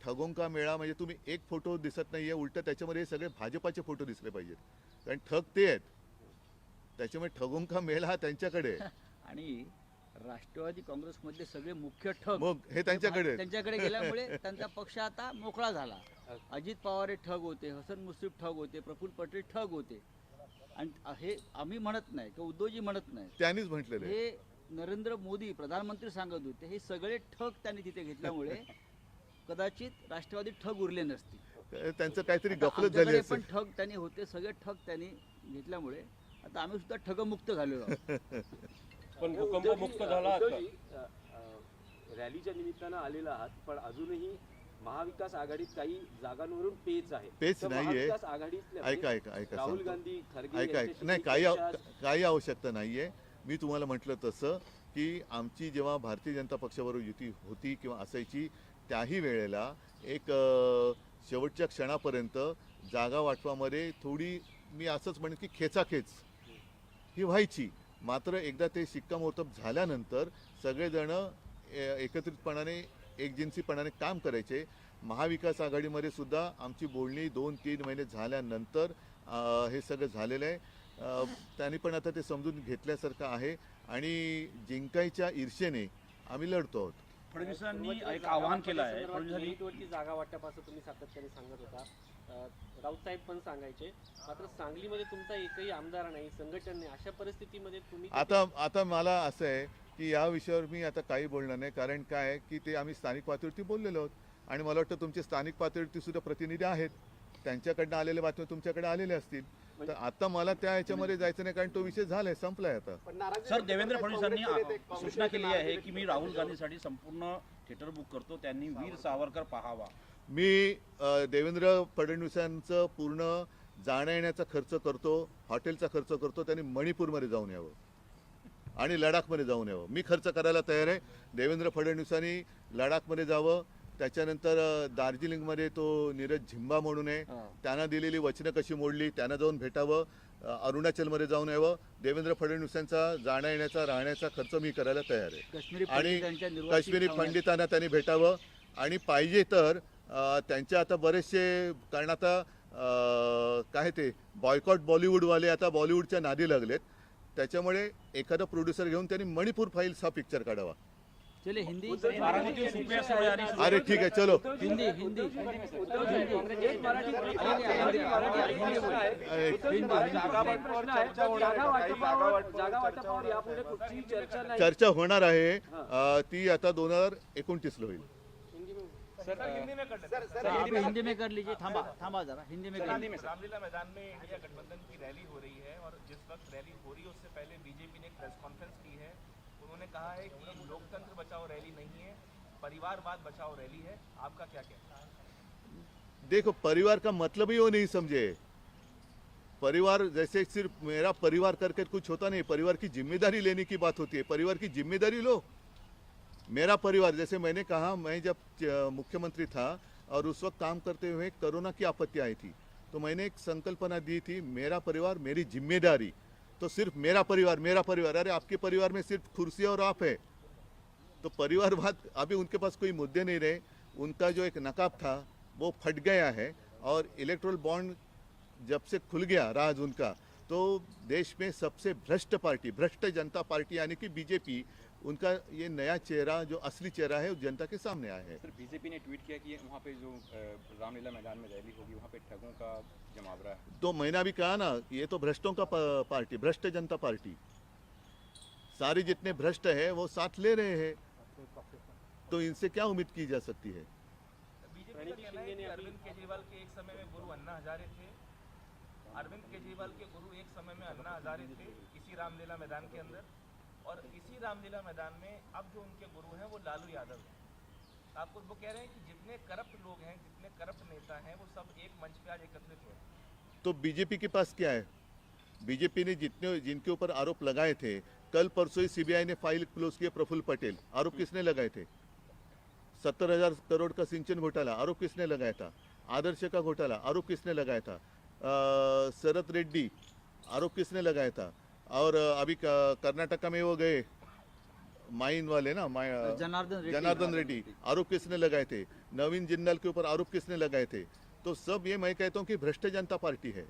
ठगों का मेळा म्हणजे तुम्ही एक फोटो दिसत नाहीये, उलट त्याच्यामध्ये हे सगळे भाजपाचे फोटो दिसले पाहिजेत, कारण ठग ते आहेत. त्याच्यामुळे ठगों का मेळा हा त्यांच्याकडे आहे. आणि राष्ट्रवादी काँग्रेसमधले सगळे मुख्य ठग मग हे त्यांच्याकडे आहेत. त्यांच्याकडे गेल्यामुळे त्यांचा पक्ष आता मोकळा झाला. अजित पवार हे ठग होते, हसन मुश्रीफ ठग होते, प्रफुल्ल पटेल ठग होते. आणि हे आम्ही म्हणत नाही किंवा उद्धवजी म्हणत नाही, त्यांनीच म्हटलेलं आहे. हे नरेंद्र मोदी प्रधानमंत्री सांगत होते. हे सगळे ठग त्यांनी तिथे घेतल्यामुळे कदाचित राष्ट्रवादी ठग उरले नसतील. त्यांचं काहीतरी आता गफलत झाली आमच्याकडे असेल. पण ठग त्यांनी होते, सगळे ठग त्यांनी घेतल्यामुळे आता आम्ही सुद्धा ठगमुक्त झालेलो आहोत. पण भूकंपमुक्त झाला आता. रॅलीच्या निमित्तानं आलेला आहात, पण अजूनही महाविकास आघाडीत काही जागांवरून पेच आहे. पेच तर नाहीये. महाविकास आघाडीतल्या ऐका ऐका ऐका राहुल सांगतो. गांधी, खरगे ऐका यांच्याशी नाही, चर्चा- काही आवश्यकता नाहीये. मी तुम्हाला म्हटलं तसं की आमची जेव्हा भारतीय जनता पक्षाबरोबर युती होती किंवा असायची, त्याही वेळेला एक शेवटच्या क्षणापर्यंत जागा वाटपामध्ये थोडी, मी असंच म्हणेन की खेचाखेच ही व्हायची. मात्र एकदा ते शिक्कामोर्तब झाल्यानंतर सगळेजण एकत्रितपणाने एकजिन्सीपणाने काम करायचे. महाविकास आघाडीमध्ये सुद्धा आमची बोलणी 2-3 महिने झाल्यानंतर हे सगळं झालेलं आहे. त्यांनी पण आता ते समजून घेतल्यासारखं आहे आणि जिंकायच्या ईर्षेने आम्ही लढतो आहोत. फडणवीसांनी एक आवाहन केलं आहे. फडणवीसांनी मेरिटवरती जागा वाटपाचं तुम्ही सातत्याने सांगत होता. राऊत साहेब पण सांगायचे, मात्र सांगलीमध्ये तुमचा एकही आमदार नाही, संघटन नाही. अशा परिस्थितीमध्ये तुम्ही आता मला असं आहे की या विषयावर मी आता काही बोलणार नाही, कारण काय आहे की ते आम्ही स्थानिक पातळीवरती बोललेलो आहोत आणि मला वाटतं तुमचे स्थानिक पातळीवरती सुद्धा प्रतिनिधी आहेत, त्यांच्याकडनं आलेल्या बातम्या तुमच्याकडे आलेल्या असतील. तर आता मला त्या ह्याच्यामध्ये जायचं नाही, कारण तो विषय झालाय, संपलाय आता. सर, देवेंद्र फडणवीसांनी सूचना केली आहे की मी राहुल गांधीसाठी संपूर्ण थिएटर बुक करतो, त्यांनी वीर सावरकर पाहावा. मी देवेंद्र फडणवीसांचं पूर्ण जाण्या येण्याचा खर्च करतो, हॉटेलचा खर्च करतो. त्यांनी मणिपूरमध्ये जाऊन यावं आणि लडाखमध्ये जाऊन यावं. मी खर्च करायला तयार आहे. देवेंद्र फडणवीसांनी लडाखमध्ये जावं, त्याच्यानंतर दार्जिलिंगमध्ये तो नीरज झिंबा म्हणून आहे, त्यांना दिलेली वचनं कशी मोडली त्यांना जाऊन भेटावं. अरुणाचलमध्ये जाऊन यावं. देवेंद्र फडणवीसांचा जाण्या येण्याचा राहण्याचा खर्च मी करायला तयार आहे. आणि काश्मीरी पंडितांना त्यांनी भेटावं आणि पाहिजे तर त्यांच्या आता बरेचसे, कारण आता काय ते बॉयकॉट बॉलिवूडवाले आता बॉलिवूडच्या नादी लागलेत, त्याच्यामुळे एखादा प्रोड्युसर घेऊन त्यांनी मणिपूर फाईल्स हा पिक्चर काढावा. चले हिंदी बारामती सुप्रिया सुळे आणि अरे ठीक आहे, चलो. हिंदी हिंदी चर्चा होणार आहे, ती आता 2029 ला होईल. हिंदी में कर लीजिए. थांबा जरा, हिंदी में कर लीजिए. रामलीला मैदान में इंडिया गठबंधन की रैली हो रही है और जिस वक्त रैली हो रही है उससे पहले बीजेपी ने एक प्रेस कॉन्फ्रेंस की है. उन्होंने कहा है कि लोकतंत्र बचाओ रैली नहीं है, परिवारवाद बचाओ रैली है. आपका क्या कहना है? देखो, परिवार का मतलब ही वो नहीं समझे. परिवार जैसे सिर्फ मेरा परिवार करके कुछ होता नहीं. परिवार की जिम्मेदारी लेने की बात होती है. परिवार की जिम्मेदारी लो. मेरा परिवार, जैसे मैंने कहा, मैं जब मुख्यमंत्री था और उस वक्त काम करते हुए कोरोना की आपत्ति आई थी, तो मैंने एक संकल्पना दी थी, मेरा परिवार मेरी जिम्मेदारी. तो सिर्फ मेरा परिवार. अरे आपके परिवार में सिर्फ कुर्सी और आप है. तो परिवारवाद, अभी उनके पास कोई मुद्दे नहीं रहे. उनका जो एक नकाब था वो फट गया है और इलेक्ट्रोल बॉन्ड जब से खुल गया राज उनका, तो देश में सबसे भ्रष्ट पार्टी, भ्रष्ट जनता पार्टी यानी कि बीजेपी, उनका ये नया चेहरा, जो असली चेहरा है, वो जनता के सामने आया है. सर, बीजेपी ने ट्वीट किया कि वहाँ पे जो रामलीला मैदान में रैली होगी वहाँ पे ठगों का जमावड़ा है. तो मैंने अभी कहा ना, ये तो भ्रष्टों का पार्टी, भ्रष्ट जनता पार्टी. सारे जितने भ्रष्ट है वो साथ ले रहे हैं, तो इनसे क्या उम्मीद की जा सकती है. बीजेपी का कहना है कि अरविंद केजरीवाल के एक समय में गुरु अन्ना हजारे थे. अरविंद केजरीवाल के गुरु एक समय में अन्ना हजारे थे इसी रामलीला मैदान के अंदर, और इसी रामलीला मैदान में अब जो उनके गुरु हैं वो लालू यादव हैं. आपको वो कह रहे हैं कि जितने करप्ट लोग हैं, जितने करप्ट नेता हैं, वो सब एक मंच पे आज एकत्रित हुए हैं. तो बीजेपी के पास क्या है? बीजेपी ने जिनके ऊपर आरोप लगाए थे, कल परसों ही सीबीआई ने फाइल क्लोज की. प्रफुल्ल पटेल, आरोप किसने लगाए थे? 70,000 करोड़ का सिंचन घोटाला, आरोप किसने लगाया था? आदर्श का घोटाला, आरोप किसने लगाया था? शरद रेड्डी, आरोप किसने लगाया था? और अभी कर्नाटका में वो गए माइन वाले ना जनार्दन रेड्डी आरोप किसने लगाए थे, नवीन जिंदाल के ऊपर आरोप किसने लगाए थे, तो सब ये मैं कहता हूँ कि भ्रष्ट जनता पार्टी है।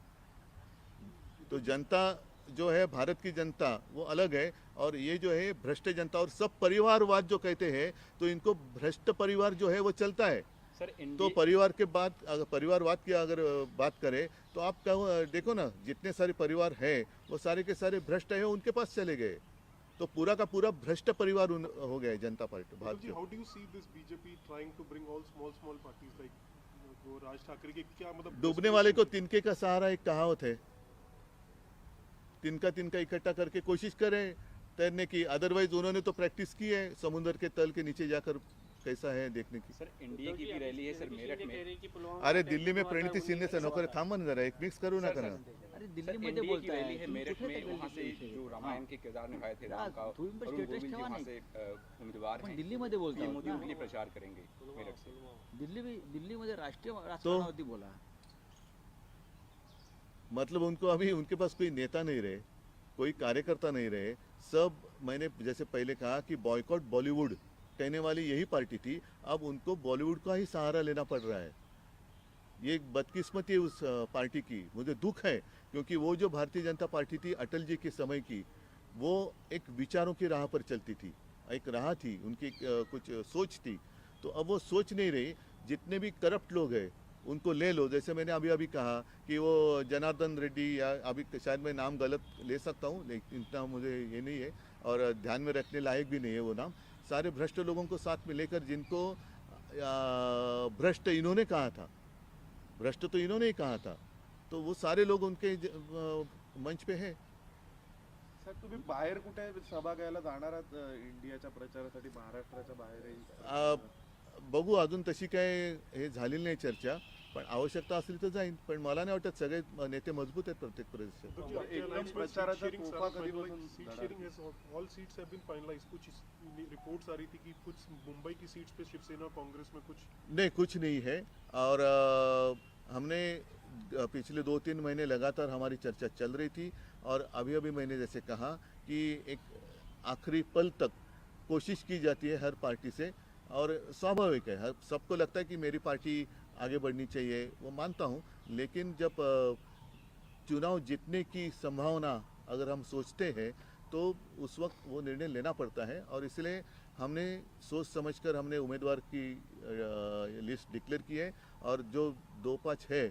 तो जनता जो है भारत की जनता वो अलग है, और ये जो है भ्रष्ट जनता और सब परिवारवाद जो कहते हैं, तो इनको भ्रष्ट परिवार जो है वो चलता है। सर तो परिवार के बाद अगर परिवारवाद की अगर बात करें तो आप देखो ना, जितने सारे परिवार हैं वो सारे के सारे भ्रष्ट है, उनके पास चले गए, तो पूरा का पूरा भ्रष्ट परिवार हो गया है जनता party Bharat How do you see this BJP trying to bring all small parties like वो राज ठाकरे के क्या मतलब डूबने वाले को तिनके का सहारा एक कहावत है, तिनका इकट्ठा करके कोशिश करें तैरने की, अदरवाइज उन्होंने तो प्रैक्टिस की है समुद्र के तल के नीचे जाकर कैसा है देखने की। सर एनडीए की भी रैली है सर मेरठ में। अरे दिल्ली में प्रणिति शिंदे से नौकर थांबा ना जरा, एक मिक्स करू ना करा। अरे सर दिल्ली मध्ये एनडीए की बोलताय रैली है मेरठ में, वहाँ से जो रामायण के किरदार निभाए थे राम का, तुम्ही पण अरुण status गोविल जी ठेवा वहाँ नाही. से उम्मीदवार पण हैं। दिल्लीमध्ये बोलता ये आहोत मोदी ना. उनके लिए प्रचार करेंगे मेरठ से। दिल्लीमध्ये राष्ट्रीय राजकारणावरती बोला. मतलब उनको अभी उनके पास कोई नेता नहीं रहे, कोई कार्यकर्ता नहीं रहे, सब मैंने जैसे पहले कहा कि बॉयकॉट बॉलीवुड कहने वाली यही पार्टी थी, अब उनको बॉलीवुड का ही सहारा लेना पड़ रहा है। ये एक बदकिस्मती है उस पार्टी की, मुझे दुख है, क्योंकि वो जो भारतीय जनता पार्टी थी अटल जी के समय की, वो एक विचारों की राह पर चलती थी, एक राह थी उनकी, कुछ सोच थी, तो अब वो सोच नहीं रही। जितने भी करप्ट लोग हैं उनको ले लो, जैसे मैंने अभी अभी कहा कि वो जनार्दन रेड्डी, या अभी शायद मैं नाम गलत ले सकता हूँ लेकिन इतना मुझे ये नहीं है और ध्यान में रखने लायक भी नहीं है वो नाम, सारे भ्रष्ट लोगों को साथ में लेकर, जिनको भ्रष्ट इन्होंने कहा था, भ्रष्ट तो इन्होंने ही कहा था, तो वो सारे लोग उनके मंच पे है। साहेब तुम्ही बाहेर कुठे सभा घ्यायला जाणार आहात इंडियाच्या प्रचारासाठी महाराष्ट्राच्या बाहेर? बघू, अजून तशी काय हे झालेली नाही चर्चा, पण आवश्यकता असली तर जाईन, पण मला नाही वाटत सगळे नेते मजबूत आहेत प्रत्येक प्रदेशात। एकदम प्रचाराचा कोफा कधीपासून seat sharing has all seats have been finalized, कुछ रिपोर्ट्स आ रही थी कि कुछ मुंबई की सीट्स पे शिवसेना और कांग्रेस में कुछ नहीं है, और हमने पिछले 2-3 महीने लगातार हमारी चर्चा चल रही थी, और अभी अभी मैंने जैसे कहा कि एक आखिरी पल तक कोशिश की जाती है हर पार्टी से, और स्वाभाविक है, सबको लगता है कि मेरी पार्टी आगे बढ़नी चाहिए, वो मानता हूँ, लेकिन जब चुनाव जीतने की संभावना अगर हम सोचते हैं तो उस वक्त वो निर्णय लेना पड़ता है, और इसलिए हमने सोच समझकर हमने उम्मीदवार की लिस्ट डिक्लेयर की है, और जो 2-5 है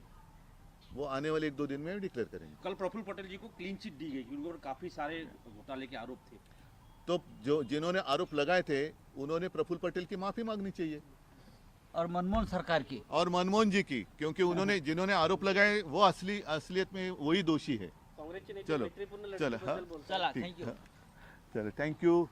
वो आने वाले 1-2 दिन में डिक्लेयर करेंगे। कल प्रफुल्ल पटेल जी को क्लीन चिट दी गई क्योंकि उनके ऊपर काफी सारे घोटाले के आरोप थे। तो जो जिन्होंने आरोप लगाए थे उन्होंने प्रफुल्ल पटेल की माफी मांगनी चाहिए, और मनमोहन सरकार की, और मनमोहन जी की, क्योंकि उन्होंने जिन्होंने आरोप लगाए वो असलियत में वही दोषी है। काँग्रेसचे नेते चलो, मैत्रीपूर्ण चलो, लढतीबद्दल हाँ, बोलतात. चला ठीक, थँक्यू. हाँ, चलो, थैंक यू।